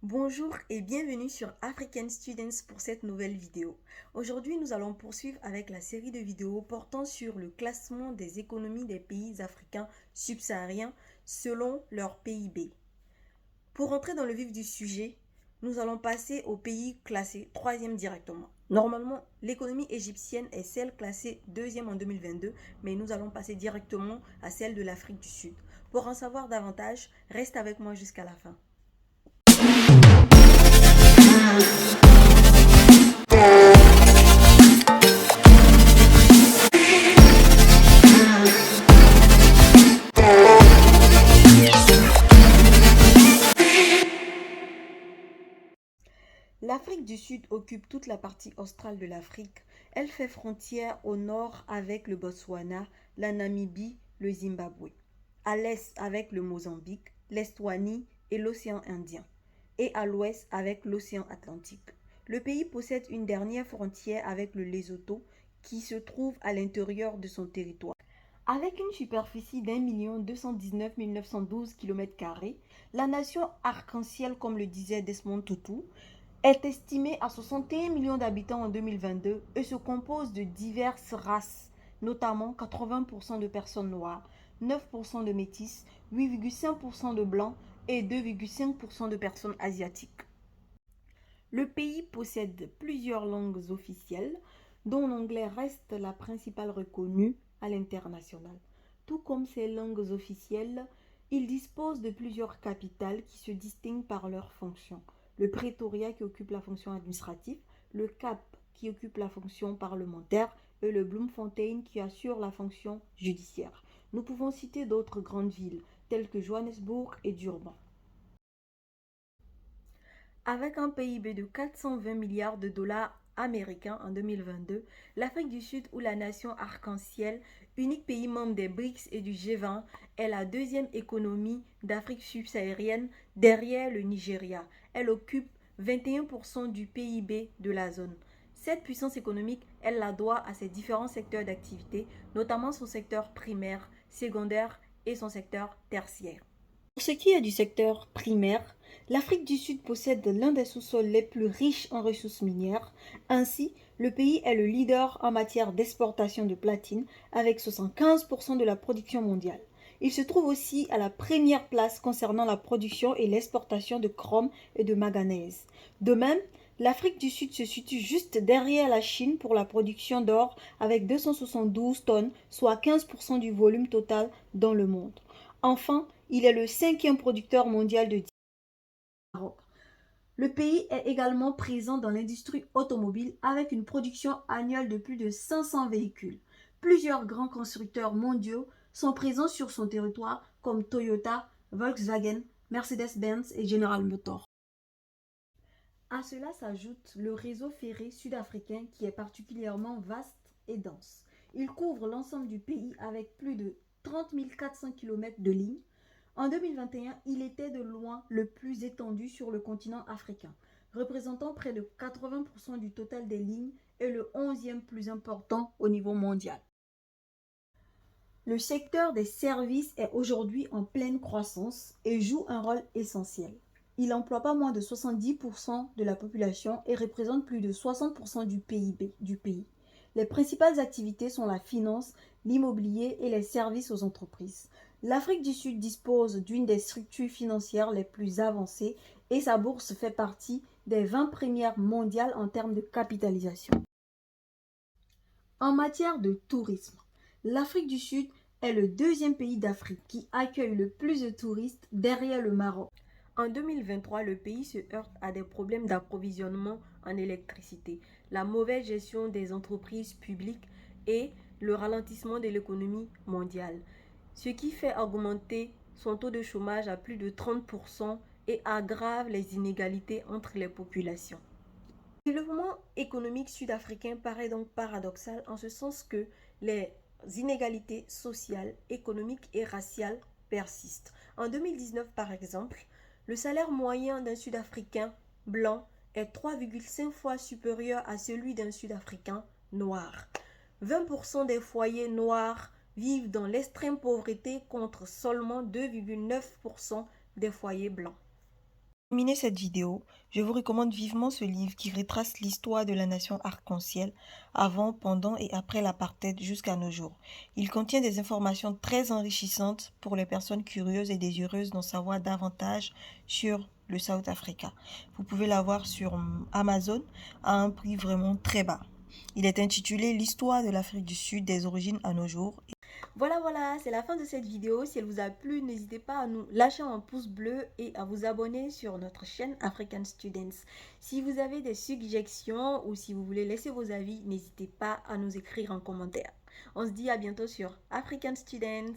Bonjour et bienvenue sur African Students pour cette nouvelle vidéo. Aujourd'hui, nous allons poursuivre avec la série de vidéos portant sur le classement des économies des pays africains subsahariens selon leur PIB. Pour entrer dans le vif du sujet, nous allons passer au pays classé 3e directement. Normalement, l'économie égyptienne est celle classée 2e en 2022, mais nous allons passer directement à celle de l'Afrique du Sud. Pour en savoir davantage, reste avec moi jusqu'à la fin. L'Afrique du Sud occupe toute la partie australe de l'Afrique. Elle fait frontière au nord avec le Botswana, la Namibie, le Zimbabwe, à l'est avec le Mozambique, l'Estonie et l'océan Indien, et à l'ouest avec l'océan Atlantique. Le pays possède une dernière frontière avec le Lesotho qui se trouve à l'intérieur de son territoire. Avec une superficie d'1 219 912 km², la nation arc-en-ciel, comme le disait Desmond Tutu, est estimée à 61 millions d'habitants en 2022 et se compose de diverses races, notamment 80% de personnes noires, 9% de métis, 8,5% de blancs et 2,5% de personnes asiatiques. Le pays possède plusieurs langues officielles, dont l'anglais reste la principale reconnue à l'international. Tout comme ces langues officielles, il dispose de plusieurs capitales qui se distinguent par leurs fonctions. Le Pretoria qui occupe la fonction administrative, le Cap qui occupe la fonction parlementaire et le Bloemfontein qui assure la fonction judiciaire. Nous pouvons citer d'autres grandes villes telles que Johannesburg et Durban. Avec un PIB de 420 milliards de dollars américains en 2022, l'Afrique du Sud ou la nation arc-en-ciel, unique pays membre des BRICS et du G20, est la deuxième économie d'Afrique subsaharienne derrière le Nigeria. Elle occupe 21% du PIB de la zone. Cette puissance économique, elle la doit à ses différents secteurs d'activité, notamment son secteur primaire, secondaire et son secteur tertiaire. Pour ce qui est du secteur primaire, l'Afrique du Sud possède l'un des sous-sols les plus riches en ressources minières. Ainsi, le pays est le leader en matière d'exportation de platine avec 75% de la production mondiale. Il se trouve aussi à la première place concernant la production et l'exportation de chrome et de manganèse. De même, l'Afrique du Sud se situe juste derrière la Chine pour la production d'or avec 272 tonnes, soit 15% du volume total dans le monde. Enfin, il est le 5e producteur mondial de Maroc. Le pays est également présent dans l'industrie automobile avec une production annuelle de plus de 500 véhicules. Plusieurs grands constructeurs mondiaux sont présents sur son territoire comme Toyota, Volkswagen, Mercedes-Benz et General Motors. À cela s'ajoute le réseau ferré sud-africain qui est particulièrement vaste et dense. Il couvre l'ensemble du pays avec plus de 30 400 km de lignes. En 2021, il était de loin le plus étendu sur le continent africain, représentant près de 80% du total des lignes et le 11e plus important au niveau mondial. Le secteur des services est aujourd'hui en pleine croissance et joue un rôle essentiel. Il emploie pas moins de 70% de la population et représente plus de 60% du PIB du pays. Les principales activités sont la finance, l'immobilier et les services aux entreprises. L'Afrique du Sud dispose d'une des structures financières les plus avancées et sa bourse fait partie des 20 premières mondiales en termes de capitalisation. En matière de tourisme, l'Afrique du Sud est le deuxième pays d'Afrique qui accueille le plus de touristes derrière le Maroc. En 2023, le pays se heurte à des problèmes d'approvisionnement en électricité, la mauvaise gestion des entreprises publiques et le ralentissement de l'économie mondiale, ce qui fait augmenter son taux de chômage à plus de 30% et aggrave les inégalités entre les populations. Le développement économique sud-africain paraît donc paradoxal en ce sens que les inégalités sociales, économiques et raciales persistent. En 2019, par exemple, le salaire moyen d'un Sud-Africain blanc est 3,5 fois supérieur à celui d'un Sud-Africain noir. 20% des foyers noirs vivent dans l'extrême pauvreté contre seulement 2,9% des foyers blancs. Pour terminer cette vidéo, je vous recommande vivement ce livre qui retrace l'histoire de la nation arc-en-ciel avant, pendant et après l'apartheid jusqu'à nos jours. Il contient des informations très enrichissantes pour les personnes curieuses et désireuses d'en savoir davantage sur le South Africa. Vous pouvez l'avoir sur Amazon à un prix vraiment très bas. Il est intitulé L'histoire de l'Afrique du Sud des origines à nos jours. Voilà, c'est la fin de cette vidéo. Si elle vous a plu, n'hésitez pas à nous lâcher un pouce bleu et à vous abonner sur notre chaîne African Students. Si vous avez des suggestions ou si vous voulez laisser vos avis, n'hésitez pas à nous écrire en commentaire. On se dit à bientôt sur African Students.